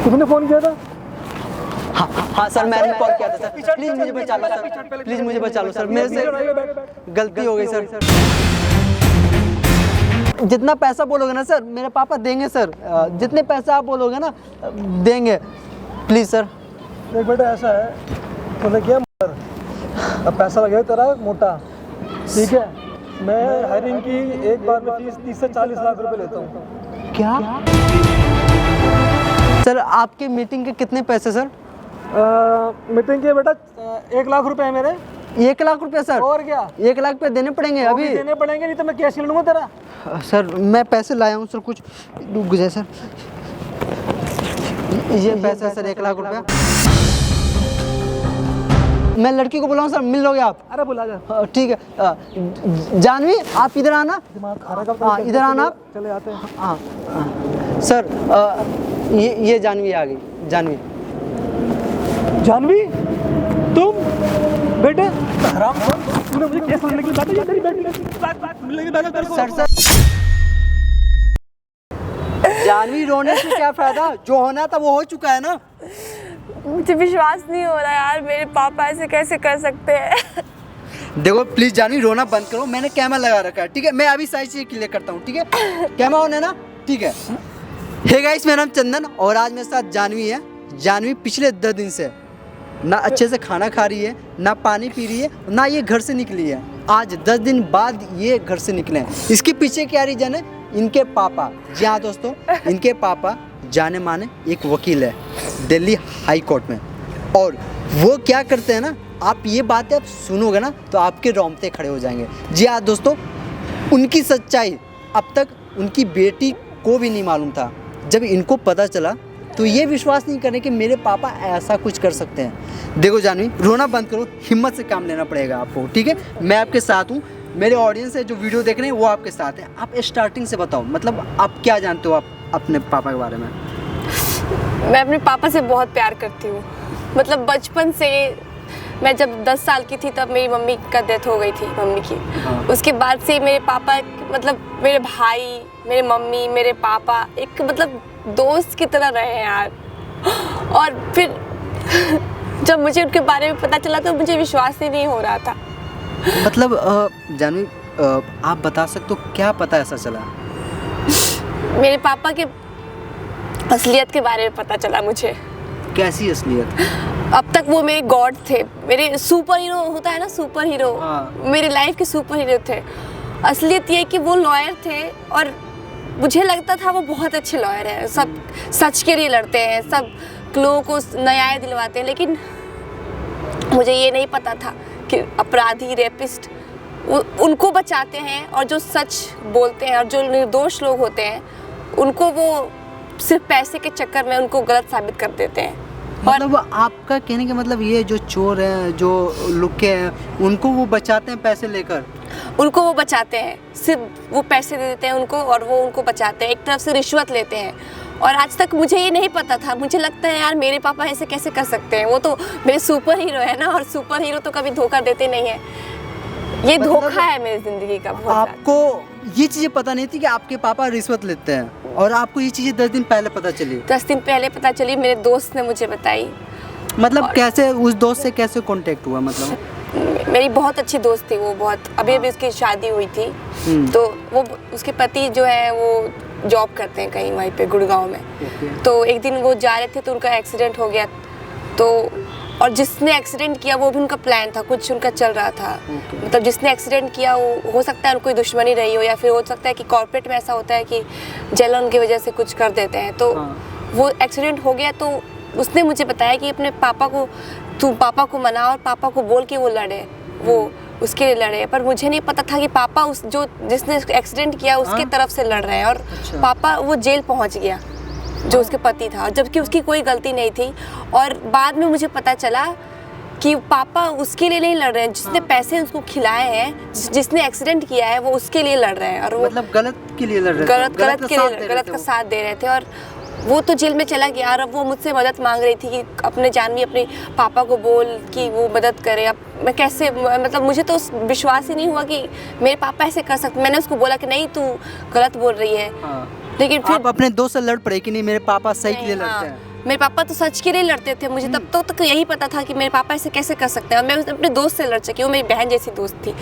तुमने फोन किया था? हाँ हाँ सर, मैंने कॉल किया था सर। प्लीज मुझे बचा लो सर, प्लीज मुझे बचा लो सर, मेरे से गलती हो गई सर। जितना पैसा बोलोगे ना सर, मेरे पापा देंगे सर। जितने पैसे आप बोलोगे ना देंगे, प्लीज सर। देख बेटा, ऐसा है, तूने किया मर, अब पैसा लगेगा तेरा मोटा, ठीक है? मैं हायरिंग की एक बार में 30 से 40 लाख रुपए लेता हूँ। क्या सर? आपके मीटिंग के कितने पैसे सर? मीटिंग के बेटा 1 लाख रुपए है मेरे। 1 लाख रुपए सर? और क्या, 1 लाख रुपए देने पड़ेंगे अभी? देने पड़ेंगे, नहीं तो मैं कैश ले लूँगा तेरा। सर मैं पैसे लाया हूँ सर, कुछ रुक जाए सर। ये पैसा सर 1 लाख रुपया। मैं लड़की को बुलाऊँ सर, मिल लोगे आप? अरे बुला जा। ठीक है। जानवी आप इधर आना। दिमाग खा रहा है। हाँ इधर आना आप। चले आते हैं। हाँ सर, ये जानवी आ गई। जानवी, जानवी तुम बेटे हराम, तूने मुझे केस लड़ने की बात है, तेरी बेटी सर सर जानवी, रोने से क्या फायदा? जो होना था वो हो चुका है ना। मुझे विश्वास नहीं हो रहा यार, मेरे पापा ऐसे कैसे कर सकते हैं। देखो प्लीज जानवी, रोना बंद करो। मैंने कैमरा लगा रखा है, ठीक है? मैं अभी सारी चीजें क्लियर करता हूँ, ठीक है? कैमरा ऑन है ना? ठीक है। हे गाइस, मेरा नाम चंदन और आज मेरे साथ जानवी है। जानवी पिछले 10 दिन से ना अच्छे से खाना खा रही है, ना पानी पी रही है, ना ये घर से निकली है। आज 10 दिन बाद ये घर से निकले हैं। इसके पीछे क्या रीजन है? इनके पापा, जी हाँ दोस्तों, इनके पापा जाने माने एक वकील है दिल्ली हाई कोर्ट में। और वो क्या करते हैं ना, आप ये बातें आप सुनोगे ना तो आपके रोंगटे खड़े हो जाएंगे। जी हाँ दोस्तों, उनकी सच्चाई अब तक उनकी बेटी को भी नहीं मालूम था। जब इनको पता चला तो ये विश्वास नहीं करने कि मेरे पापा ऐसा कुछ कर सकते हैं। देखो जानवी, रोना बंद करो, हिम्मत से काम लेना पड़ेगा आपको, ठीक है? मैं आपके साथ हूँ। मेरे ऑडियंस है जो वीडियो देख रहे हैं वो आपके साथ है। आप स्टार्टिंग से बताओ, मतलब आप क्या जानते हो आप अपने पापा के बारे में? मैं अपने पापा से बहुत प्यार करती हूँ। मतलब बचपन से, मैं जब 10 साल की थी तब मेरी मम्मी का डेथ हो गई थी, मम्मी की। हाँ। उसके बाद से मेरे पापा, मतलब मेरे भाई, मेरे मम्मी, मेरे पापा एक मतलब दोस्त की तरह रहे हैं यार। और फिर जब मुझे उनके बारे में पता चला तो मुझे विश्वास ही नहीं हो रहा था। मतलब जानवी, आप बता सकते हो क्या पता ऐसा चला? मेरे पापा के असलियत के बारे में पता चला मुझे। कैसी असलियत? अब तक वो मेरे गॉड थे, मेरे सुपर हीरो होता है ना, सुपर हीरो। हाँ। मेरे लाइफ के सुपर हीरो थे। असलियत ये कि वो लॉयर थे और मुझे लगता था वो बहुत अच्छे लॉयर हैं, सब सच के लिए लड़ते हैं, सब लोगों को न्याय दिलवाते हैं। लेकिन मुझे ये नहीं पता था कि अपराधी, रेपिस्ट उनको बचाते हैं और जो सच बोलते हैं और जो निर्दोष लोग होते हैं उनको वो सिर्फ पैसे के चक्कर में उनको गलत साबित कर देते हैं। मतलब आपका कहने का मतलब ये जो चोर हैं, जो लुक्के हैं, उनको वो बचाते हैं पैसे लेकर? उनको वो बचाते हैं, सिर्फ वो पैसे दे देते हैं उनको और वो उनको बचाते हैं। एक तरफ से रिश्वत लेते हैं। और आज तक मुझे ये नहीं पता था। मुझे लगता है यार मेरे पापा ऐसे कैसे कर सकते हैं, वो तो मेरे सुपर हीरो है ना, और सुपर हीरो तो कभी धोखा देते नहीं है। ये मतलब धोखा है मेरी जिंदगी का बहुत। आपको ये चीजें पता नहीं थी कि आपके पापा रिश्वत लेते हैं, और आपको ये चीजें 10 दिन पहले पता चली? 10 दिन पहले पता चली, मेरे दोस्त ने मुझे बताई। मतलब कैसे उस दोस्त से कैसे कांटेक्ट हुआ? मतलब मेरी बहुत अच्छी दोस्त थी वो, बहुत अभी उसकी शादी हुई थी। तो वो, उसके पति जो है वो जॉब करते हैं कहीं वहीं पे गुड़गांव में। तो एक दिन वो जा रहे थे तो उनका एक्सीडेंट हो गया। तो और जिसने एक्सीडेंट किया वो भी उनका प्लान था, कुछ उनका चल रहा था। मतलब जिसने एक्सीडेंट किया वो हो सकता है उनको कोई दुश्मनी रही हो, या फिर हो सकता है कि कॉर्पोरेट में ऐसा होता है कि जलन की वजह से कुछ कर देते हैं। तो वो एक्सीडेंट हो गया। तो उसने मुझे बताया कि अपने पापा को, तू पापा को मना और पापा को बोल के वो लड़े, वो उसके लिए लड़े। पर मुझे नहीं पता था कि पापा उस जो जिसने एक्सीडेंट किया उसके तरफ से लड़ रहे हैं। और पापा वो जेल पहुंच गया, जो उसके पति था, जबकि उसकी कोई गलती नहीं थी। और बाद में मुझे पता चला कि पापा उसके लिए नहीं लड़ रहे हैं, जिसने पैसे उसको खिलाए हैं, जिसने एक्सीडेंट किया है वो उसके लिए लड़ रहे हैं। और वो मतलब गलत के लिए लड़ रहे थे? गलत का साथ दे रहे थे। और वो तो जेल में चला गया। और अब वो मुझसे मदद मांग रही थी कि अपने जानवी अपने पापा को बोल कि वो मदद करे। अब मैं कैसे, मतलब मुझे तो विश्वास ही नहीं हुआ कि मेरे पापा ऐसे कर सकते। मैंने उसको बोला कि नहीं, तू गलत बोल रही है। लेकिन फिर आप अपने दोस्त से लड़ पड़े कि नहीं मेरे पापा सही के लिए लड़ते हैं? मेरे पापा तो सच के लिए लड़ते थे, मुझे तब तक यही पता था कि मेरे पापा ऐसे कैसे कर सकते हैं। और मैं अपने दोस्त से लड़ सकी, वो मेरी बहन जैसी दोस्त थी,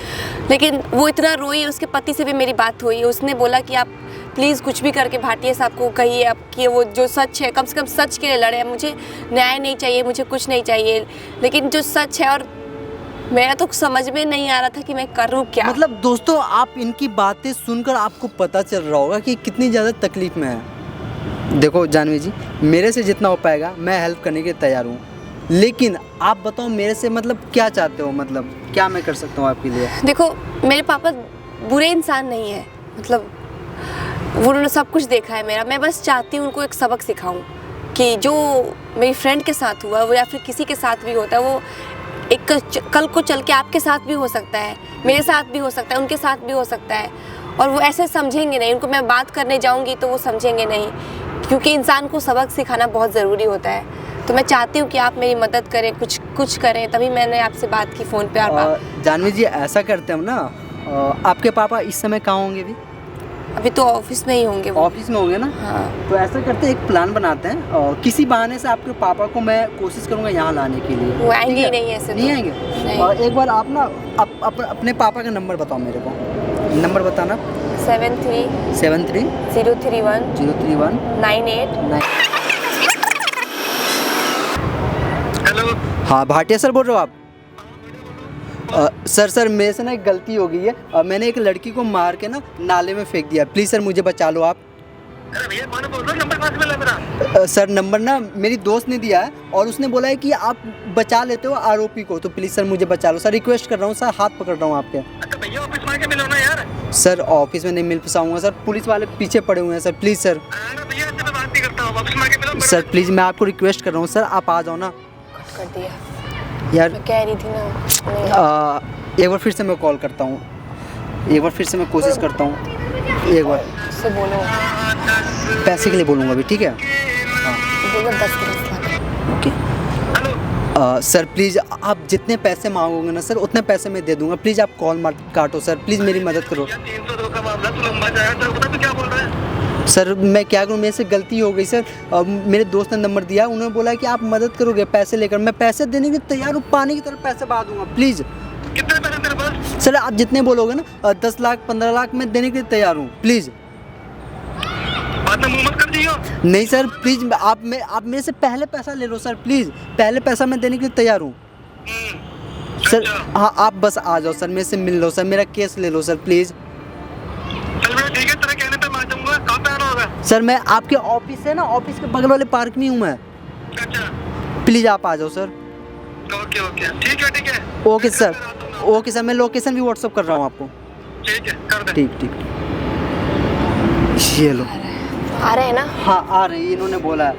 लेकिन वो इतना रोई। उसके पति से भी मेरी बात हुई, उसने बोला कि आप प्लीज़ कुछ भी करके भाटिया साहब को कहिए आप कि वो जो सच है, कम से कम सच के लिए लड़े। मुझे न्याय नहीं चाहिए, मुझे कुछ नहीं चाहिए, लेकिन जो सच है। और मेरा तो समझ में नहीं आ रहा था कि मैं करूँ क्या। मतलब दोस्तों, आप इनकी बातें सुनकर आपको पता चल रहा होगा कि कितनी ज़्यादा तकलीफ में है। देखो जानवी जी, मेरे से जितना हो पाएगा मैं हेल्प करने के लिए तैयार हूँ, लेकिन आप बताओ मेरे से मतलब क्या चाहते हो, मतलब क्या मैं कर सकता हूँ आपके लिए? देखो, मेरे पापा बुरे इंसान नहीं है, मतलब उन्होंने सब कुछ देखा है मेरा। मैं बस चाहती हूँ उनको एक सबक सिखाऊं कि जो मेरी फ्रेंड के साथ हुआ वो या फिर किसी के साथ भी होता है, वो एक कल को चल के आपके साथ भी हो सकता है, मेरे साथ भी हो सकता है, उनके साथ भी हो सकता है। और वो ऐसे समझेंगे नहीं, उनको मैं बात करने जाऊंगी तो वो समझेंगे नहीं, क्योंकि इंसान को सबक सिखाना बहुत ज़रूरी होता है। तो मैं चाहती हूँ कि आप मेरी मदद करें, कुछ करें, तभी मैंने आपसे बात की फ़ोन पे। और जानवी जी, ऐसा करते हम ना, आपके पापा इस समय कहाँ होंगे अभी? अभी तो ऑफिस में ही होंगे वो। ऑफिस में होंगे ना? हाँ। तो ऐसा करते हैं, एक प्लान बनाते हैं और किसी बहाने से आपके पापा को मैं कोशिश करूंगा यहाँ लाने के लिए। वो आएंगे ही नहीं ऐसे। नहीं आएंगे? नहीं। और एक बार आप ना अपने पापा का नंबर बताओ मेरे को, नंबर बताना। 73 73 031 031 98 9। हेलो। हाँ भाटिया सर बोल रहे हो आप? सर मेरे से ना एक गलती हो गई है। मैंने एक लड़की को मार के ना नाले में फेंक दिया। प्लीज़ सर मुझे बचा लो आप। अरे भैया कौन बोल रहे हो? नंबर कहाँ से मिला मेरा? सर नंबर ना मेरी दोस्त ने दिया है और उसने बोला है कि आप बचा लेते हो आरोपी को, तो प्लीज़ सर मुझे बचा लो सर, रिक्वेस्ट कर रहा हूँ सर, हाथ पकड़ रहा हूँ आपके। अच्छा भैया ऑफिस में आके मिलो ना यार। सर ऑफिस में नहीं मिल पाऊंगा सर, पुलिस वाले पीछे पड़े हुए हैं सर, प्लीज़ सर। अरे भैया इससे मैं बात नहीं करता हूँ, ऑफिस में आके मिलो। सर प्लीज़ मैं आपको रिक्वेस्ट कर रहा हूँ सर, आप आ जाओ ना कर दिया यार। मैं कह रही थी ना। एक बार फिर से मैं कॉल करता हूँ, एक बार फिर से मैं कोशिश करता हूँ, एक बार उससे बोलो, पैसे के लिए बोलूँगा अभी, ठीक है? बोलो 10 लाख। ओके। सर प्लीज़ आप जितने पैसे मांगोगे ना सर उतने पैसे मैं दे दूंगा। प्लीज़ आप कॉल मत काटो सर, प्लीज़ मेरी मदद करो। 302 का मामला तो लंबा जाएगा। सर बता तू क्या बोल रहा है? सर मैं क्या करूं, मेरे से गलती हो गई सर। मेरे दोस्त ने नंबर दिया, उन्होंने बोला कि आप मदद करोगे पैसे लेकर। मैं पैसे देने के तैयार हूँ, पानी की तरह पैसे बहा दूंगा। प्लीज़ कितने पैसे तेरे पास? सर आप जितने बोलोगे ना, 10 लाख 15 लाख मैं देने के लिए तैयार हूँ। प्लीज़ बात में मुँह मत कर दियो। नहीं सर प्लीज़, आप मेरे से पहले पैसा ले लो सर, प्लीज़ पहले पैसा मैं देने के लिए तैयार हूँ सर। हाँ आप बस आ जाओ सर, मेरे से मिल लो सर, मेरा केस ले लो सर प्लीज़। चल मैं ठीक है, तेरे कहने पे मैं आ जाऊंगा। कहाँ पे आना होगा? सर मैं आपके ऑफिस से ना, ऑफिस के बगल वाले पार्क में हूँ मैं। अच्छा प्लीज़ आप आ जाओ सर। ओके ओके ठीक है ठीक है। ओके सर, ओके सर, मैं लोकेशन भी व्हाट्सअप कर रहा हूँ आपको। ठीक है कर दे। ठीक ठीक, ये लो। आ रहे हैं ना? हाँ आ रही है, इन्होंने बोला है।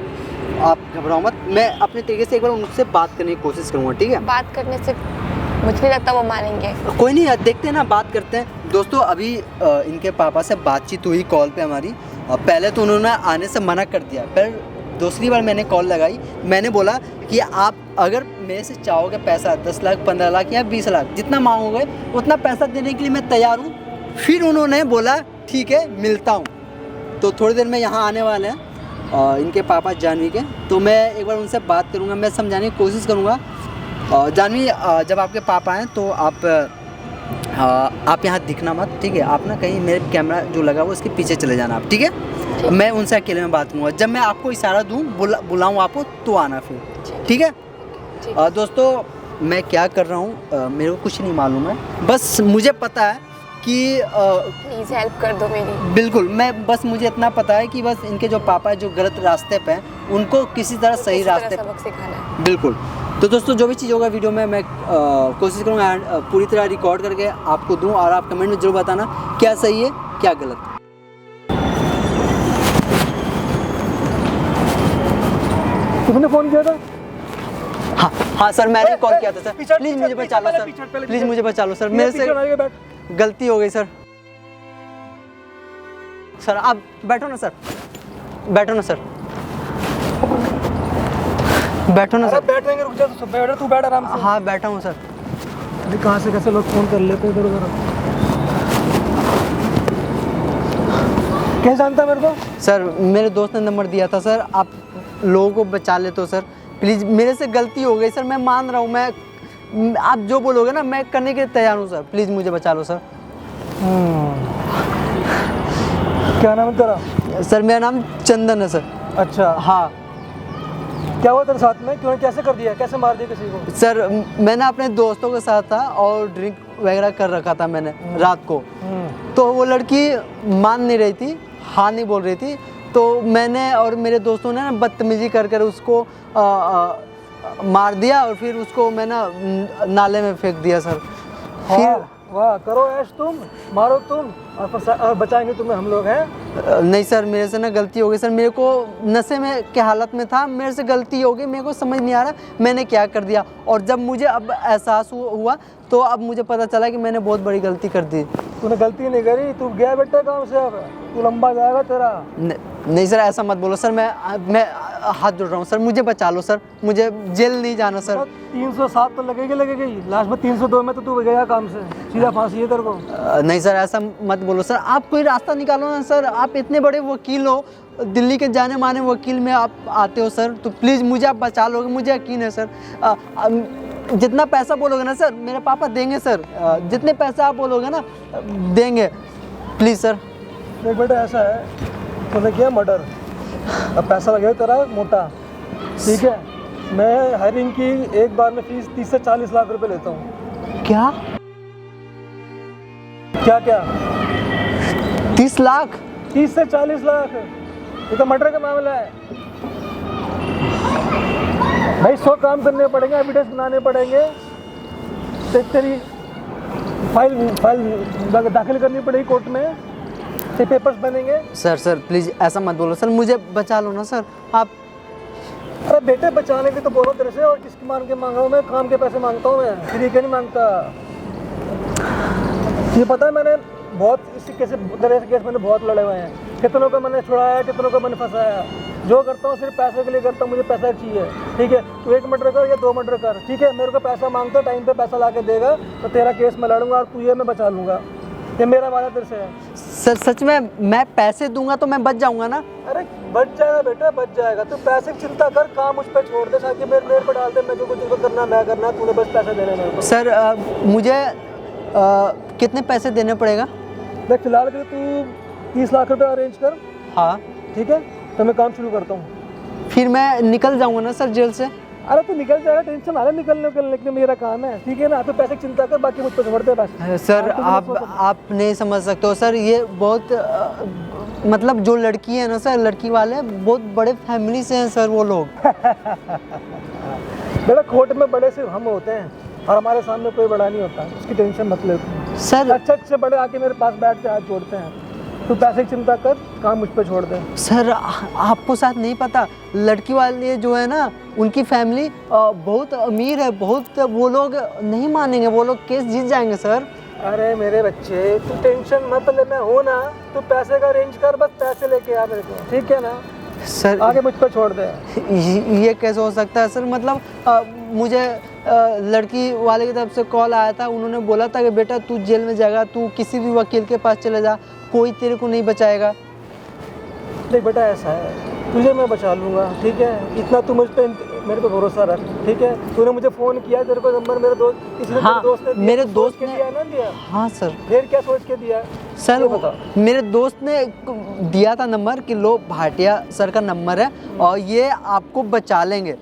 आप घबराओ मत, मैं अपने तरीके से एक बार उनसे बात करने की कोशिश करूँगा, ठीक है? बात करने से मुझे नहीं लगता वो मानेंगे। कोई नहीं यार, देखते हैं ना, बात करते हैं। दोस्तों अभी इनके पापा से बातचीत हुई कॉल पे हमारी। पहले तो उन्होंने आने से मना कर दिया, फिर दूसरी बार मैंने कॉल लगाई, मैंने बोला कि आप अगर मेरे से चाहोगे पैसा 10 लाख 15 लाख या 20 लाख जितना मांगोगे उतना पैसा देने के लिए मैं तैयार हूँ। फिर उन्होंने बोला ठीक है मिलता हूँ। तो थोड़ी देर में यहाँ आने वाले हैं इनके पापा जानवी के, तो मैं एक बार उनसे बात करूँगा, मैं समझाने की कोशिश करूँगा। जानवी जब आपके पापा आएँ तो आप यहाँ दिखना मत, ठीक है? आप ना कहीं मेरे कैमरा जो लगा वो उसके पीछे चले जाना आप, ठीक है? मैं उनसे अकेले में बात करूँगा, जब मैं आपको इशारा दूँ बुलाऊँ आपको तो आना फिर, ठीक है? दोस्तों मैं क्या कर रहा हूँ मेरे को कुछ नहीं मालूम है, बस मुझे पता है कि प्लीज़ हेल्प कर दो मेरी। बिल्कुल, मैं बस मुझे इतना पता है कि बस इनके जो पापा है जो गलत रास्ते पे हैं उनको किसी तरह सही रास्ते सबक सिखाना है। बिल्कुल। तो दोस्तों जो भी चीज़ होगा वीडियो में मैं कोशिश करूँगा पूरी तरह रिकॉर्ड करके आपको दूँ, और आप कमेंट में जरूर बताना क्या सही है क्या गलत। तुमने फोन किया था? हाँ सर मैंने कॉल किया था सर, प्लीज़ मुझे बचा लो सर, प्लीज़ मुझे बचा लो सर, मेरे से गलती हो गई सर। सर आप बैठो ना सर, बैठो ना सर, बैठो ना सर। बैठ रुक जा, तो बैठ, तू बैठ आराम से। हाँ बैठा हूँ सर। अरे कहाँ से कैसे लोग फ़ोन कर लेते हैं इधर उधर। कैसे जानता है मेरे को? सर मेरे दोस्त ने नंबर दिया था सर, आप लोगों को बचा लेते हो सर। प्लीज़, मेरे से गलती हो गई सर, मैं मान रहा हूँ। मैं आप जो बोलोगे ना मैं करने के लिए तैयार हूँ सर। प्लीज़ मुझे बचा लो सर। क्या नाम है तेरा? सर मेरा नाम चंदन है सर। अच्छा, हाँ क्या हुआ तेरे साथ में? क्यों, कैसे कर दिया, कैसे मार दिया किसी को? सर, मैं ना अपने दोस्तों के साथ था और ड्रिंक वगैरह कर रखा था मैंने रात को। तो वो लड़की मान नहीं रही थी, हाँ नहीं बोल रही थी। तो मैंने और मेरे दोस्तों ने ना बदतमीजी कर कर उसको मार दिया और फिर उसको मैं ना नाले में फेंक दिया सर। फिर वाह, करो ऐश तुम, मारो तुम और बचाएंगे तुम्हें हम लोग हैं। नहीं सर, मेरे से ना गलती हो गई सर। मेरे को नशे में के हालत में था, मेरे से गलती हो गई। मेरे को समझ नहीं आ रहा मैंने क्या कर दिया। और जब मुझे अब एहसास हुआ तो अब मुझे पता चला कि मैंने बहुत बड़ी गलती कर दी। तूने गलती नहीं करी, तू गया बेटा काम से, अब तू लंबा जाएगा तेरा। नहीं सर, ऐसा मत बोलो सर। मैं हाथ जोड़ रहा हूँ सर, मुझे बचा लो सर, मुझे जेल नहीं जाना सर। 307 तो लगेगी, लास्ट में 302 में तो तू गया काम से, सीधा फांसी है तेरे को। नहीं सर, ऐसा मत बोलो सर। आप कोई रास्ता निकालो ना सर। आप इतने बड़े वकील हो, दिल्ली के जाने माने वकील में आप आते हो सर, तो प्लीज़ मुझे आप बचा लोगे, मुझे यकीन है सर। जितना पैसा बोलोगे ना सर, मेरे पापा देंगे सर। जितने पैसा आप बोलोगे ना देंगे, प्लीज़ सर। देख बेटा, ऐसा है, तूने किया मर्डर, अब पैसा लगेगा तेरा मोटा, ठीक है? मैं हायरिंग की एक बार में फीस 30 से 40 लाख रुपए लेता हूँ। क्या? क्या 30 लाख? 30 से 40 लाख, ये तो मर्डर का मामला है भाई। 100 काम करने पड़ेंगे, एविडेंस बनाने पड़ेंगे, तेरी फाइल दाखिल करनी पड़ेगी कोर्ट में, फिर पेपर्स बनेंगे। सर प्लीज़ ऐसा मत बोलो सर, मुझे बचा लो ना सर आप। अरे बेटे, बचाने के तो बोलो तेरे से, और किसकी मान के मांगा हूँ मैं? काम के पैसे मांगता हूँ मैं, फ्री के नहीं मांगता। ये पता है, मैंने बहुत इसी तरह से केस मैंने बहुत लड़े हुए हैं। कितनों को मैंने छुड़ाया, कितनों को मैंने फंसाया। जो करता हूँ सिर्फ पैसे के लिए करता हूँ, मुझे पैसा चाहिए, ठीक है? तू 1 मर्डर कर या 2 मर्डर कर, ठीक है? मेरे को पैसा मांगता, टाइम पे पैसा ला के देगा तो तेरा केस मैं लड़ूंगा और तुझे मैं बचा लूँगा। ये मेरा वादा तेरे से है। सर सच में मैं पैसे दूंगा तो मैं बच जाऊंगा ना? अरे बच जाएगा बेटा, बच जाएगा। तू पैसे की चिंता कर, काम उस पर छोड़ दे, ताकि मेरे पर डाल दे, मैं जो कुछ करना मैं करना, तूने बस पैसे देने मेरे को। सर मुझे कितने पैसे देने पड़ेगा? देख, फिलहाल के लिए तू 30 लाख रुपए अरेंज कर। हाँ ठीक है, तो मैं काम शुरू करता हूँ। फिर मैं निकल जाऊंगा ना सर जेल से? अरे तू निकल जाएगा, टेंशन आ रहा है निकलने के, मेरा काम है, ठीक है ना? तो पैसे की चिंता कर, बाकी मुझ पर छोड़ दे बस। सर आप नहीं समझ सकते हो सर, ये बहुत मतलब जो लड़की है ना सर, लड़की वाले बहुत बड़े फैमिली से हैं सर वो लोग। बेटा, कोर्ट में बड़े सिर्फ हम होते हैं और हमारे सामने कोई बड़ा नहीं होता, उसकी टेंशन मत ले सर। अच्छे बड़े आके मेरे पास बैठ के हाथ जोड़ते हैं। तू पैसे की चिंता कर, काम मुझ पे छोड़ दे। सर आपको साथ नहीं पता, लड़की वाले जो है ना उनकी फैमिली बहुत अमीर है, बहुत। वो लोग नहीं मानेंगे, वो लोग केस जीत जाएंगे सर। अरे मेरे बच्चे, तू टेंशन मत ले, मैं हूँ ना। तू पैसे का अरेंज कर, बस पैसे लेके आ मेरे को, ठीक है ना? सर आगे मुझ पर छोड़ दे। ये कैसे हो सकता है सर? मतलब मुझे लड़की वाले की तरफ से कॉल आया था, उन्होंने बोला था कि बेटा तू जेल में जाएगा, तू किसी भी वकील के पास चले जा, कोई तेरे को नहीं बचाएगा। देख बेटा, ऐसा है, तुझे मैं बचा लूँगा, ठीक है? इतना तू मेरे पे भरोसा रख, ठीक है? तूने मुझे फ़ोन किया, तेरे को नंबर मेरे दोस्त, किसी हाँ, दोस्त ने दिया, मेरे दोस्त ने दिया ना दिया? हाँ सर। फिर क्या सोच के दिया सर? बता। मेरे दोस्त ने दिया था नंबर कि लो भाटिया सर का नंबर है और ये आपको बचा लेंगे।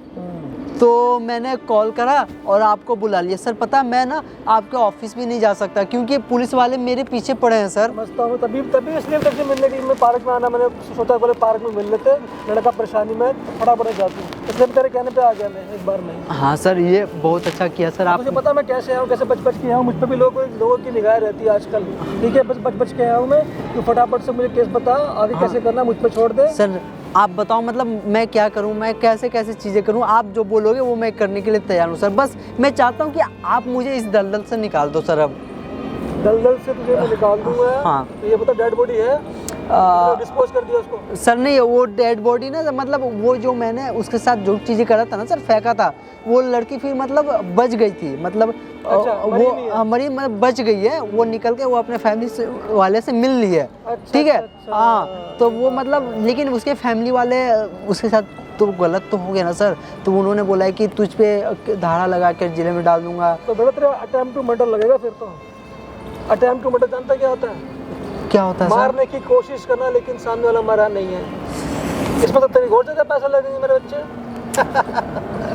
तो मैंने कॉल करा और आपको बुला लिया। सर पता मैं ना आपके ऑफिस भी नहीं जा सकता क्योंकि पुलिस वाले मेरे पीछे पड़े हैं सर। समझता हूँ, तभी इसलिए तुझसे मिलने की मैं पार्क में आना, मैंने सोचा बोले पार्क में मिल लेते, लड़का परेशानी में फटाफट जाती हूँ, इसलिए तेरे कहने पे आ गया मैं एक बार में। हाँ सर, ये बहुत अच्छा किया सर। आप मुझे पता मैं कैसे आया हूँ, कैसे बच के आया हूँ, मुझ पर भी लोगों की निगाह रहती है आजकल, ठीक है? बच के आया हूँ मैं। तो फटाफट से मुझे केस बता, आगे कैसे करना, मुझ पर छोड़ दे। सर आप बताओ, मतलब मैं क्या करूं, मैं कैसे चीज़ें करूं? आप जो बोलोगे वो मैं करने के लिए तैयार हूं सर। बस मैं चाहता हूं कि आप मुझे इस दलदल से निकाल दो सर। अब दलदल से तुझे मैं निकाल दूंगा। हाँ। तो ये बता, डेड बॉडी है? डिस्पोज कर दिया उसको? सर नहीं, वो डेड बॉडी ना, मतलब वो जो मैंने उसके साथ जो चीज़ें करा था ना सर, फेंका था, वो लड़की फिर मतलब बच गई थी, मतलब अच्छा, वो मरी मतलब बच गई है, वो निकल के वो अपने फैमिली वाले से मिल ली है। अच्छा, ठीक है? अच्छा। हाँ, तो वो मतलब, लेकिन उसके फैमिली वाले उसके साथ तो गलत तो हो गया ना सर। तो उन्होंने बोला है कि तुझ पे धारा लगा कर जिले में डाल दूंगा। तो बेटा तेरा अटेम्प्ट टू मर्डर लगेगा फिर तो। अटेम्प्ट टू मर्डर जानता क्या होता है? क्या होता है सर? मारने की कोशिश करना लेकिन सामने वाला मरा नहीं है। इसमें तो तेरी बहुत ज़्यादा पैसा लगेंगे मेरे बच्चे।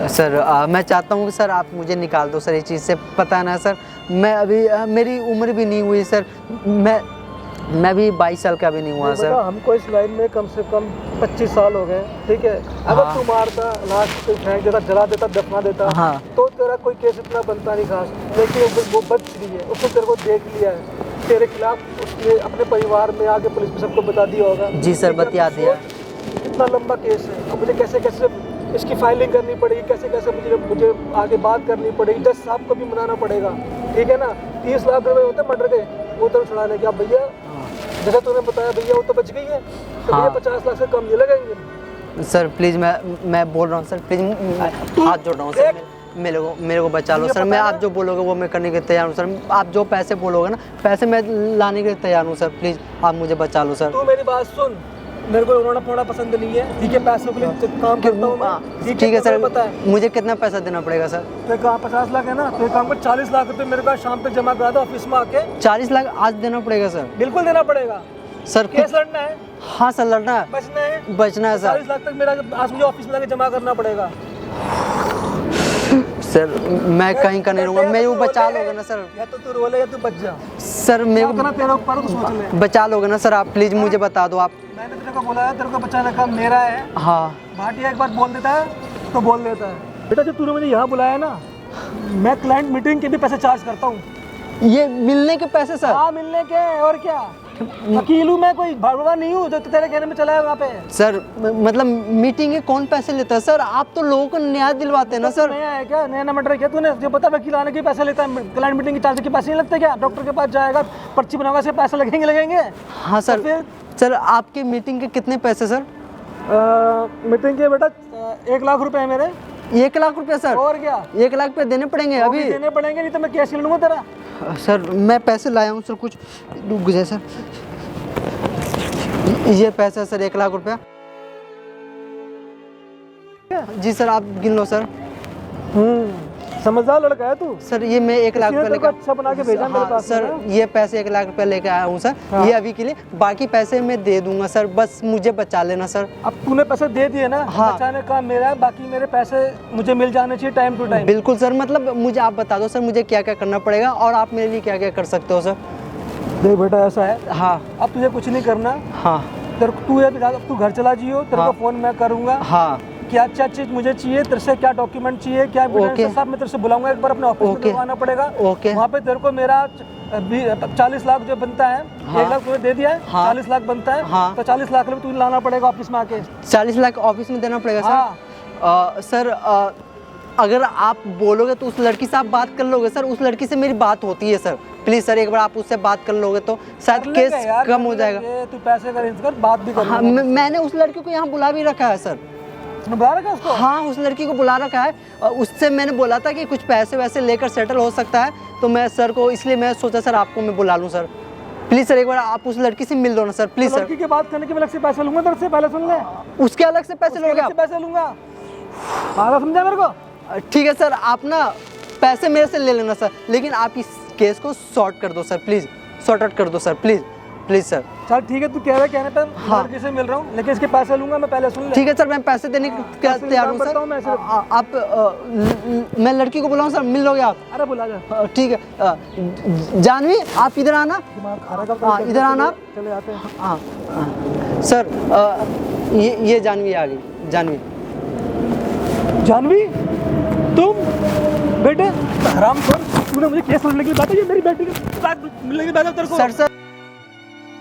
सर मैं चाहता हूँ कि सर आप मुझे निकाल दो सर इस चीज़ से। पता है ना सर, मैं अभी मेरी उम्र भी नहीं हुई सर, मैं भी 22 साल का भी नहीं हुआ सर। हमको इस लाइन में कम से कम 25 साल हो गए, ठीक है। अगर तू मारता, लाश कोई फेंक देता, जला देता, दफना देता, हाँ। तो तेरा कोई केस इतना बनता नहीं खास। लेकिन वो बच रही है, उसने तेरे को देख लिया है, तेरे खिलाफ उसने अपने परिवार में आके पुलिस में सबको बता दिया होगा। जी सर, बता दिया। इतना लंबा केस है, अब मुझे कैसे कैसे इसकी फाइलिंग करनी पड़ेगी, कैसे कैसे मुझे आगे बात करनी पड़ेगी, जज साहब को भी मनाना पड़ेगा, ठीक है ना। 30 लाख रुपए होते मर्डर के, वो तो छुड़ाने के। अब भैया जैसा तूने बताया भैया वो तो बच गई है, तो भैया 50 लाख से कम नहीं लगेंगे। सर प्लीज़ मैं बोल रहा हूँ सर, प्लीज़ हाथ जोड़ रहा हूँ सर, मेरे को बचा लो सर। मैं आप जो बोलोगे वो मैं करने के तैयार हूँ सर। आप जो पैसे बोलोगे ना, पैसे मैं लाने के लिए तैयार हूँ सर। प्लीज़ आप मुझे बचा लो सर। तू मेरी बात सुन, मेरे को रोना पोना पसंद नहीं है, ठीक है। पैसों के लिए काम करता हूँ मैं, ठीक है सर। पता है मुझे कितना पैसा देना पड़ेगा सर? तो कहाँ 50 लाख है ना, तो काम कर 40 लाख रुपए मेरे पास शाम तक जमा करा दो ऑफिस में आके। 40 लाख आज देना पड़ेगा सर? बिल्कुल देना पड़ेगा सर। केस लड़ना है? हाँ सर, लड़ना है, बचना है सर। 40 लाख तक मेरा आज मुझे ऑफिस में जाके जमा करना पड़ेगा सर। मैं कहीं का नहीं रहूँगा, मैं वो बचा लोगे ना सर? या तो तू रोले या तू बच जा सर। मैं तेरा ऊपर तो सोच ले, बचा लोगे ना सर? आप प्लीज़ मुझे बता दो। आप मैंने तेरे को बोला है, तेरे को बचाने का मेरा है। हाँ भाटिया एक बार बोल देता है तो बोल देता है। बेटा जब तूने मुझे यहाँ बुलाया ना, मैं क्लाइंट मीटिंग के भी पैसे चार्ज करता हूँ। ये मिलने के पैसे सर? हाँ मिलने के, और क्या। वकील हूँ मैं, कोई भगवान नहीं हूँ जो तेरे कहने में चला है वहाँ पे। सर मतलब मीटिंग के कौन पैसे लेता है सर? आप तो लोगों को न्याय दिलवाते हैं ना सर। नया है क्या? नया मर्डर है क्या तूने? जो पता वकील आने के पैसे लेता है, क्लाइंट मीटिंग के चार्ज के पैसे नहीं लगते क्या? डॉक्टर के पास जाएगा, पर्ची बनाएगा, से पैसे लगेंगे। हाँ सर। फिर सर आपके मीटिंग के कितने पैसे सर? मीटिंग के बेटा 1 लाख रुपए है मेरे। 1 लाख रुपए सर? और क्या, 1 लाख रुपए देने पड़ेंगे अभी? देने पड़ेंगे, नहीं तो मैं कैश ले लूँगा तेरा। सर मैं पैसे लाया हूँ सर, कुछ रुक जाए सर। ये पैसा सर 1 लाख रुपया। जी सर, आप गिन लो सर। समझदार लड़का है तू। सर ये मैं 1 लाख रुपया लेकर अच्छा बना के भेजा मेरे पास सर। ये पैसे 1 लाख रुपया लेकर आया हूँ सर। ये अभी के लिए, बाकी पैसे मैं दे दूंगा सर, बस मुझे बचा लेना सर। अब तूने पैसे दे दिए ना, हाँ। बचाने का मेरा है, बाकी मेरे पैसे मुझे मिल जाने चाहिए टाइम टू टाइम। बिल्कुल सर, मतलब मुझे आप बता दो सर मुझे क्या क्या करना पड़ेगा और आप मेरे लिए क्या क्या कर सकते हो सर। देख बेटा ऐसा है, हाँ अब तुझे कुछ नहीं करना। हाँ तेरे को तू घर चला जियो, तेरे को फोन मैं करूंगा। हाँ क्या चीज मुझे चाहिए, तेरे से क्या डॉक्यूमेंट चाहिए, क्या एविडेंस, सब मैं तेरे से बुलाऊंगा। एक बार अपने ऑफिस में करवाना पड़ेगा। वहाँ पे तेरे को मेरा 40 लाख जो बनता है, 1 लाख तुझे दे दिया है, 40 लाख बनता है, तो 40 लाख रुपए तुझे लाना पड़ेगा ऑफिस में आके। 40 लाख ऑफिस में देना पड़ेगा सर? सर अगर आप बोलोगे तो उस लड़की से आप बात कर लोगे सर? उस लड़की से मेरी बात होती है सर, प्लीज सर एक बार आप उससे बात कर लोगे तो शायद केस कम हो जाएगा। तू पैसे का अरेंज कर, बात भी कर। हाँ, मैंने उस लड़की को यहाँ बुला भी रखा है सर। बुला रखा उसको? हाँ उस लड़की को बुला रखा है। उससे मैंने बोला था कि कुछ पैसे वैसे लेकर सेटल हो सकता है, तो मैं सर को, इसलिए मैं सोचा सर आपको मैं बुला लूँ सर। प्लीज सर एक बार आप उस लड़की से मिल लो ना सर, प्लीज सर। लड़की की बात करने के अलग से पैसे लूंगा तेरे से, पहले सुन ले। उसके अलग से पैसे लोगे आप? पैसे लूंगा, पागल समझा मेरे को? ठीक है सर, आप ना पैसे मेरे से ले लेना सर, लेकिन आप इस केस को सॉर्ट कर दो सर, प्लीज सॉर्ट आउट कर दो सर, प्लीज प्लीज सर। चल ठीक है, तू कह रहा है कहने पे हाँ। लड़की से मिल रहा हूँ, लेकिन इसके पैसे लूंगा मैं, पहले सुन ले। ठीक है सर, मैं पैसे देने के तैयार हूँ सर। आप मैं लड़की को बुलाऊँ सर, मिल लोगे आप? अरे बुला जा। ठीक है जानवी आप इधर आना। हाँ इधर आना, चले आते हैं। हाँ सर ये जानवी आ गई। जानवी, जानवी तुम बेटे हराम खोर, तूने मुझे केस लड़ने की बात है, ये मेरी बेटी की बात मिलने की बात है तेरे को? सर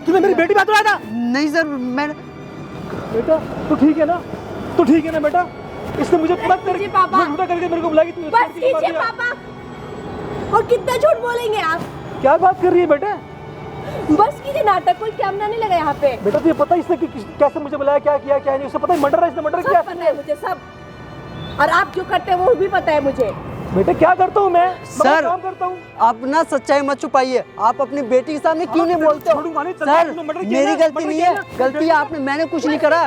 तूने मेरी बेटी बात उड़ाया था? नहीं सर, मैं बेटा तो ठीक है ना, तो ठीक है ना बेटा, इसने मुझे मत कर झूठा करके मेरे को बुलाई। तू बस कीजिए पापा, और कितना झूठ बोलेंगे आप? क्या बात कर रही है बेटा? बस कीजिए नाटक, कोई कैमरा नहीं लगा यहाँ पे। बेटा तुझे पता है इसने कैसे मुझे बुलाया, क्या किया क्या नहीं? उसे पता है मर्डर है, इसने मर्डर किया। सब पता है मुझे सब, और आप जो करते हैं वो भी पता है मुझे। बेटा क्या करता हूँ मैं? सर काम करता हूँ। अपना सच्चाई मत छुपाइए, आप अपनी बेटी के सामने क्यों नहीं बोलते हो? सर मेरी गलती नहीं है, गलती है आपने, मैंने कुछ नहीं करा।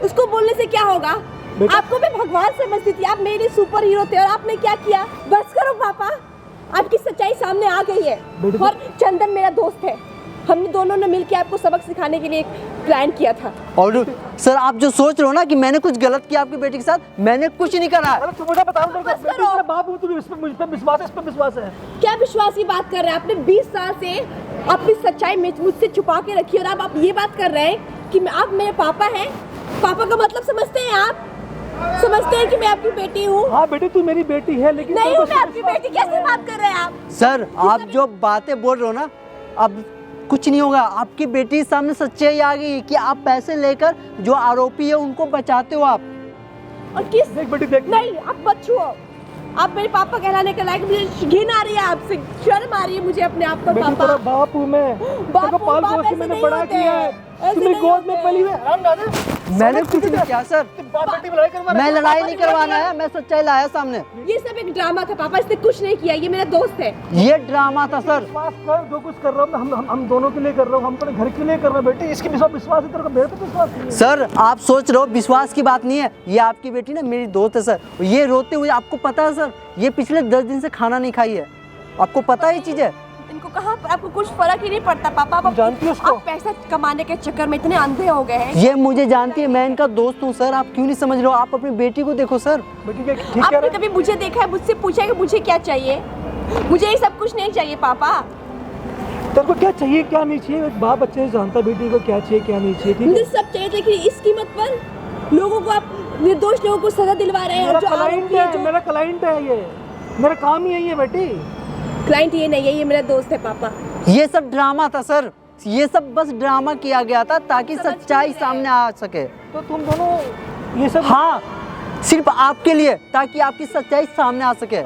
उसको बोलने से क्या होगा? आपको मैं भगवान समझती थी, आप मेरे सुपर हीरो थे और आपने क्या किया? बस करो पापा, आपकी सच्चाई सामने आ गई है। और चंदन मेरा दोस्त है, हमने दोनों ने मिलकर आपको सबक सिखाने के लिए प्लान किया था। और सर आप जो सोच रहे हो ना कि मैंने कुछ गलत किया आपकी बेटी के साथ, मैंने कुछ नहीं करा। अरे तुम मुझे बताओ, तेरे बस को करो। मेरा बाप हूँ, तुझे इस पे मुझ पे विश्वास है, इस पे विश्वास है। क्या विश्वास की बात कर रहे हैं? आपने 20 साल से अपनी सच्चाई मुझसे छुपा के रखी और अब आप ये बात कर रहे हैं कि आप मेरे पापा हैं। पापा का मतलब समझते हैं आप? समझते हैं कि मैं आपकी बेटी हूँ? हाँ बेटी तू मेरी बेटी है, लेकिन नहीं तेरे को हूँ मैं आपकी बेटी। कैसे बात कर रहे हैं आप? सर आप जो बातें बोल रहे हो ना, अब कुछ नहीं होगा। आपकी बेटी के सामने सच्चाई आ गई कि आप पैसे लेकर जो आरोपी है उनको बचाते हो आप। और किस देख बेटी देख, नहीं, आप मत छुओ। आप मेरे पापा कहलाने के लायक, मुझे घिन आ रही है आपसे, शर्म आ रही है मुझे अपने आप पर। बेटी पापा तेरा बाप हूँ मैं, तेरे को पाल पोस के मैंने बड़ा किया है, तू मेरी गोद में पली हुई है। मैंने कुछ नहीं किया सर, बेटी लड़ाई करवा मैं लड़ाई नहीं करवाना है, मैं सच्चाई लाया सामने। ये सब एक ड्रामा था पापा, इसने कुछ नहीं किया, ये मेरा दोस्त है। ये ड्रामा था सर। विश्वास कर, जो कुछ कर रहा हूँ हम दोनों के लिए कर रहा हूँ, हम अपने घर के लिए कर रहे हैं बेटी। इसकी विश्वास है तेरे को, मेरे पे विश्वास नहीं है। सर आप सोच रहे हो विश्वास की बात नहीं है, ये आपकी बेटी ना मेरी दोस्त है सर। ये रोते हुए आपको पता है सर, ये पिछले 10 दिन से खाना नहीं खाई है, आपको पता है ये चीज़ है। इनको कहाँ, आपको कुछ फर्क ही नहीं पड़ता पापा। आप जानती हो उसको? आप पैसा कमाने के चक्कर में इतने अंधे हो गए हैं। ये मुझे जानती है, मैं इनका दोस्त हूँ सर। आप क्यों नहीं समझ रहे हो? आप अपनी बेटी को देखो सर। बेटी क्या ठीक कह आपने रहा है? कभी मुझे देखा है, मुझसे पूछा है कि मुझे क्या चाहिए? मुझे ये सब कुछ नहीं चाहिए पापा। तेरे को क्या चाहिए क्या नहीं चाहिए, एक बाप अच्छे से जानता है बेटी को क्या चाहिए क्या नहीं चाहिए, ठीक मुझे है? सब चाहिए, लेकिन इस कीमत पर लोगों को, आप निर्दोष लोगों को सजा दिलवा रहे हैं। मेरा और जो क्लाइंट आरोपी है, है, जो मेरा क्लाइंट है, ये मेरा काम ही यही है बेटी। क्लाइंट ये नहीं है, ये मेरा दोस्त है पापा। ये सब ड्रामा था सर, ये सब बस ड्रामा किया गया था ताकि समझ सच्चाई नहीं रहे। सामने आ सके। तो तुम दोनों ये सब हाँ, सिर्फ आपके लिए, ताकि आपकी सच्चाई सामने आ सके।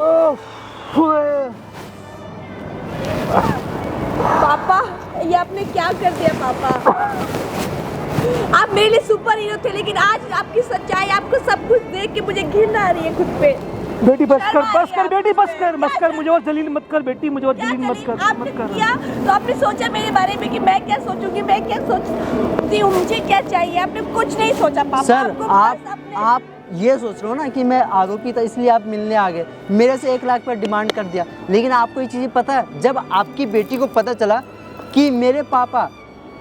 पापा ये आपने क्या कर दिया पापा? आप मेरे लिए सुपर हीरो थे, लेकिन आज आपकी सच्चाई, आपको सब कुछ देख के मुझे घिन आ रही है खुद पे। बेटी बस कर बेटी बस कर क्या मुझे और जलील मत कर बेटी, मुझे और क्या जलील मत करें? कर आपने मत कर। किया तो आपने सोचा मेरे बारे में कि मैं क्या सोचूंगी, मैं क्या सोचती हूँ, मुझे क्या चाहिए? आपने कुछ नहीं सोचा पापा। सर आपको आप बस अपने- आप ये सोच रहे हो ना कि मैं आरोपी था इसलिए आप मिलने आ गए, मेरे से 1 लाख पर डिमांड कर दिया। लेकिन आपको ये चीज़ें पता है, जब आपकी बेटी को पता चला कि मेरे पापा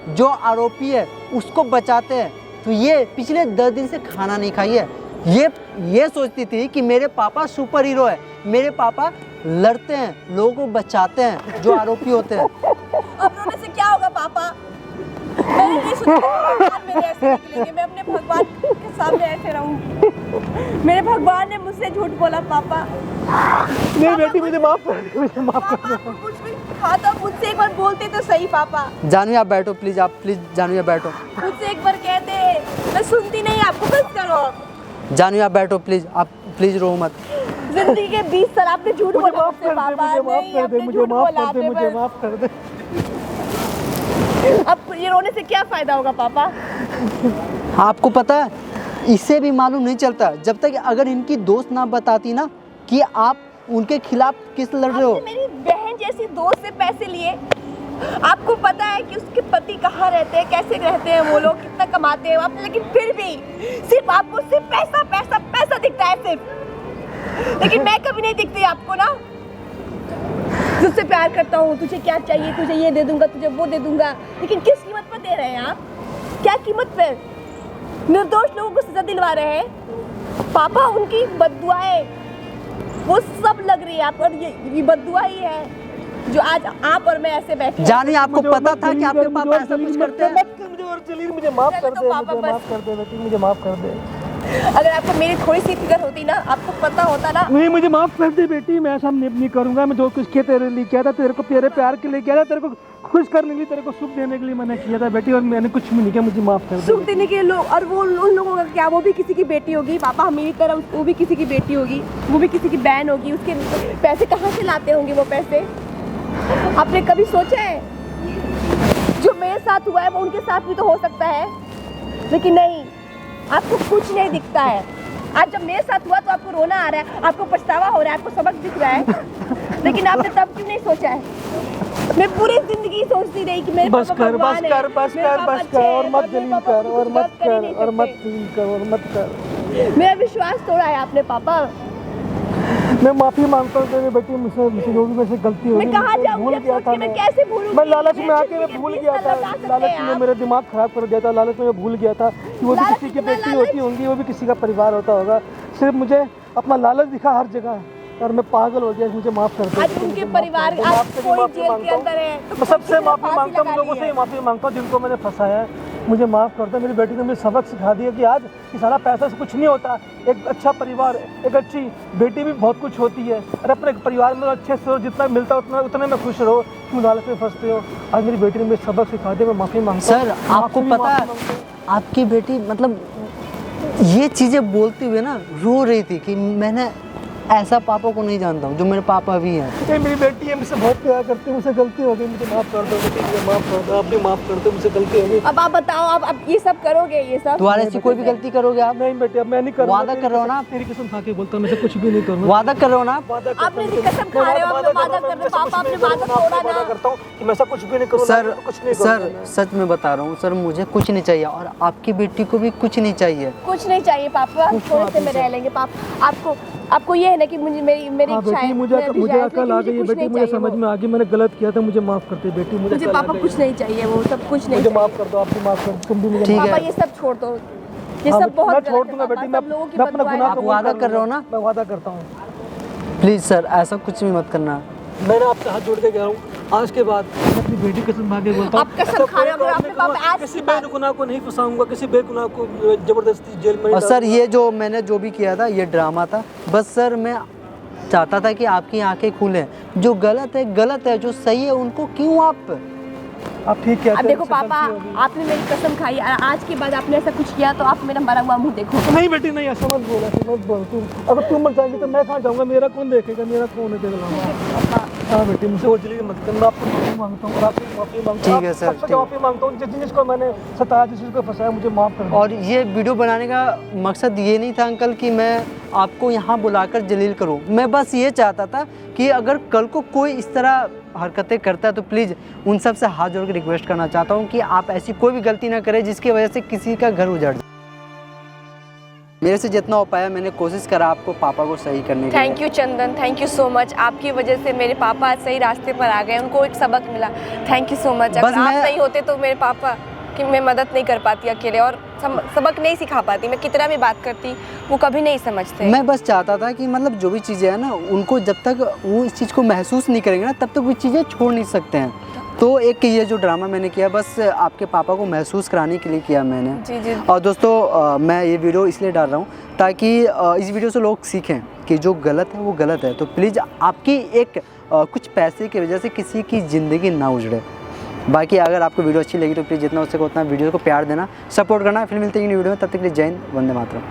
जो आरोपी है उसको बचाते हैं, तो ये पिछले 10 दिन से खाना नहीं खाई है। ये सोचती थी कि मेरे पापा सुपर हीरो है, मेरे पापा लड़ते हैं, लोगों को बचाते हैं जो आरोपी होते हैं। अब रोने से क्या होगा पापा? मैंने नहीं सोचा कि भगवान मेरे ऐसे निकलेंगे, मैं अपने भगवान के सामने ऐसे रहूंगी। मेरे भगवान ने मुझसे झूठ बोला पापा। नहीं बेटी मुझे माफ कर दे, मुझे माफ कर पापा आपको कुछ भी खाता, मुझसे एक बार बोलते तो सही पापा। जानवी आप बैठो प्लीज़, आप प्लीज़ जानवी आप बैठो। मुझसे एक बार कहते, मैं सुनती नहीं आपको। बस करो, जानवी आप बैठो प्लीज़, आप प्लीज़ रो मत। जिंदगी के 20 साल आपने झूठ मुझे बोला माफ मुझसे कर दे, पापा। मुझे माफ नहीं, कर दे, आपने मुझे झूठ माफ बोला, कर दे, आपने मुझे बस। माफ कर दे। अब ये रोने से क्या फायदा होगा पापा? आपको पता है, इससे भी मालूम नहीं चलता जब तक अगर इनकी दोस्त ना बताती ना कि आप उनके खिलाफ किस लड़ रहे हो। आपने मेरी बहन जैसी दोस्त से पैसे लिए। आपको पता है कि उसके पति कहाँ रहते हैं, कैसे रहते हैं वो लोग, कितना कमाते हैं आप, लेकिन फिर भी सिर्फ आपको सिर्फ पैसा पैसा पैसा दिखता है सिर्फ। लेकिन मैं कभी नहीं दिखती आपको ना। तुझसे प्यार करता हूँ, तुझे क्या चाहिए, तुझे ये दे दूंगा, तुझे वो दे दूंगा, लेकिन किस कीमत पर दे रहे हैं आप? क्या कीमत पर? निर्दोष लोगों को सजा दिलवा रहे हैं पापा। उनकी बद्दुआएं वो सब लग रही है आप, और ये बद्दुआ ही है जो आज आप और मैं ऐसे बैठे। जानवी आपको पता था कि आपके पापा ऐसा कुछ करते हैं? मुझे और जलील मुझे माफ कर दे, मुझे माफ कर दे बेटी, मुझे माफ कर दे। अगर आपको मेरी थोड़ी सी फिक्र होती ना, आपको पता होता ना। नहीं मुझे माफ कर दे बेटी, मैं ऐसा नहीं करूंगा। मैं जो कुछ किया तेरे लिए किया था, तेरे को तेरे प्यार के लिए किया था, तेरे को खुश करने के लिए, तेरे को सुख देने के लिए मैंने किया था बेटी, और मैंने कुछ भी नहीं किया। मुझे माफ कर दे। सुख देने के लोग, और वो उन लोगों का क्या? वो भी किसी की बेटी होगी पापा, मेरी तरह वो भी किसी की बेटी होगी, वो भी किसी की बहन होगी। उसके पैसे कहाँ से लाते होंगे वो पैसे? आपने कभी सोचा है? जो मेरे साथ हुआ है वो उनके साथ भी तो हो सकता है, लेकिन नहीं, आपको कुछ नहीं दिखता है। आज जब मेरे साथ हुआ तो आपको रोना आ रहा है, आपको पछतावा हो रहा है, आपको सबक दिख रहा है, लेकिन आपने तब क्यों नहीं सोचा है? मैं पूरी जिंदगी सोचती रही कि मेरे बस पापा कर, बस भगवान है, कर, बस मेरे कर, पापा बस अच्छे कर, हैं, और मत मेरे जलील पापा कर, को और कुछ मत गलत कर ही कर, नहीं और मत सकते। जलील कर, और मत कर। मेरा विश्वास तोड़ा है आपने पापा। मैं माफी मांगता हूँ तेरे बेटी, मुझसे जो भी मुझसे गलती होगी, मैं कहाँ मुझसे जाऊंगी भूल अब गया सोच था के, मैं कैसे भूलूंगी? मैं लालच में मेरी आके मैं जिंदगी भूल में गया 20 था, साल लगा सकते लालच हैं में आप। मेरा दिमाग खराब कर दिया था, लालच में मैं भूल गया था कि वो भी लालच, किसी की इतना बेटी लालच? होती होंगी, वो भी किसी का परिवार होता होगा। सिर्फ मुझे अपना लालच दिखा हर जगह और मैं पागल हो गया। मुझे माफ कर दो। आज उनके परिवार, आज कोई जेल के अंदर है तो मैं सबसे किसी ने माफी फांसी मांगता हूँ, लगा लोगों ली से है। माफी मांगता हूँ जिनको मैंने फंसाया है। मुझे माफ़ कर दो। मेरी बेटी ने मुझे सबक सिखा दिया कि आज कि सारा पैसा से कुछ नहीं होता। एक अच्छा परिवार, एक अच्छी बेटी भी बहुत कुछ होती है। और अपने परिवार में अच्छे से जितना मिलता है उतने में खुश रहो। क्यों लालच में फंसते हो? आज मेरी बेटी ने मुझे सबक सिखा दिया। मैं माफ़ी मांगता हूँ। सर आपको पता है आपकी बेटी मतलब ये चीज़ें बोलते हुए ना रो रही थी कि मैंने ऐसा पापा को नहीं जानता हूँ जो मेरे पापा भी हैं। ये मेरी बेटी है, मुझसे बहुत प्यार करती है। मुझसे गलती हो गई, मुझे माफ़ कर दो बेटी, मुझे माफ़ कर दो। आप भी माफ़ कर दो, मुझसे गलती हो गई। अब आप बताओ, आप ये सब करोगे? ये सब दोबारा ऐसी कोई भी गलती करोगे आप? नहीं बेटी, अब मैं नहीं करूँगा। वादा कर रहे हो ना? तेरी कसम खा के बोलता हूँ, मैं से कुछ भी नहीं करूँगा। वादा कर रहे हो ना आप? वादा करता आपने हूँ, भी कसम खा रहे हो, आपने वादा कर रहे हो, पापा आपने वादा तोड़ा वादा ना। करता हूँ कि मैं ऐसा कुछ भी नहीं करूँगा। सर कुछ नहीं सर करूँगा। सच में बता रहा हूँ सर, मुझे कुछ नहीं चाहिए और आपकी बेटी को भी कुछ नहीं चाहिए। कुछ नहीं चाहिए पापा, थोड़े से में रह लेंगे पापा। आपको ये है ना कि मुझे मेरी हाँ इच्छा बेटी, है, मुझे मेरा मुझे desire है, अकल आ लेकिन गई है कुछ बेटी, नहीं मुझे चाहिए समझ वो। में आ गई। मैंने गलत किया था, मुझे माफ़ कर दे बेटी। मुझे अकल आ पापा गई कुछ है। नहीं चाहिए, वो सब कुछ नहीं मुझे चाहिए। माफ़ कर दो, आप भी माफ़ कर दो, तुम भी मुझे ठीक माफ़ है। पापा ये सब छोड़ दो, ये हाँ, सब बहुत मैं गलत छोड़ है दूंगा पापा, बेटी। सब लोगों की मैं अपना बददुआएं गुनाह आप कबूल वादा कर कर रहे हो लूँगा। ना? मैं वादा करता हूँ। प्लीज़ सर ऐसा कुछ भी मत करना। मैंने आपसे हाथ जोड़ के कह रहा हूँ, आज के बाद मैं अपनी बेटी की कसम खा के बोलता हूँ, आप कसम ऐसा खा रहे हो, कोई मैं काम अपने नहीं पापा करूँगा, आज किसी की बात- बेगुनाह को नहीं फंसाऊंगा, किसी बेगुनाह को जबरदस्ती जेल में नहीं और सर डालूंगा। ये जो मैंने जो भी किया था ये ड्रामा था। बस सर मैं चाहता था कि आपकी आंखें खुलें। जो गलत है गलत है, जो सही है उनको क्यों आप आप ठीक कहते अब हैं, देखो मुझसे पापा, गलती हो गई। आपने मेरी कसम खाई, आज के बाद आपने ऐसा कुछ किया तो आप मेरा मरा हुआ मुंह देखो। नहीं बेटी, नहीं ऐसा मत बोल, ऐसा मत बोल। तू अगर तू मर जाएगी तो मैं कहाँ जाऊँगा? मेरा कौन देखेगा? मेरा कौन देखेगा? हाँ बेटी, मुझसे वो जलील मत कर। मैं आपको माफ़ी मांगता हूँ और आपसे माफ़ी मांगता हूँ। ठीक है सर, आपसे ठीक है। माफ़ी मांगता हूँ जिसको मैंने सताया, जिसको फंसाया, मुझे माफ़ कर दो। और ये वीडियो बनाने का मकसद ये नहीं था अंकल कि मैं आपको यहाँ बुलाकर जलील करूँ। मैं बस ये चाहता था कि अगर कल को कोई इस तरह हरकतें करता है तो प्लीज़ उन सब से हाथ जोड़ के रिक्वेस्ट करना चाहता हूँ कि आप ऐसी कोई भी गलती ना करें जिसकी वजह से किसी का घर उजड़ जाए। मेरे से जितना हो पाया मैंने कोशिश करा आपको पापा को सही करने की। Thank you Chandan, thank you so much. आपकी वजह से मेरे पापा आज सही रास्ते पर आ गए, उनको एक सबक मिला। Thank you so much. अगर बस आप मैं- नहीं होते तो मेरे पापा की मैं मदद नहीं कर पाती अकेले, और सबक नहीं सिखा पाती। मैं कितना भी बात करती वो कभी नहीं समझते। मैं बस चाहता था कि मतलब जो भी चीज़ें हैं ना उनको जब तक वो इस चीज़ को महसूस नहीं करेंगे ना तब तक वो चीज़ें छोड़ नहीं सकते हैं। तो एक ये जो ड्रामा मैंने किया बस आपके पापा को महसूस कराने के लिए किया मैंने। जी जी। और दोस्तों मैं ये वीडियो इसलिए डाल रहा हूँ ताकि इस वीडियो से लोग सीखें कि जो गलत है वो गलत है। तो प्लीज़ आपकी एक कुछ पैसे की वजह से किसी की ज़िंदगी ना उजड़े। बाकी अगर आपको वीडियो अच्छी लगी तो प्लीज़ जितना हो सके उतना वीडियो को प्यार देना, सपोर्ट करना। फिर मिलते हैं वीडियो में, तब तक के लिए जय हिंद, वंदे मातरम।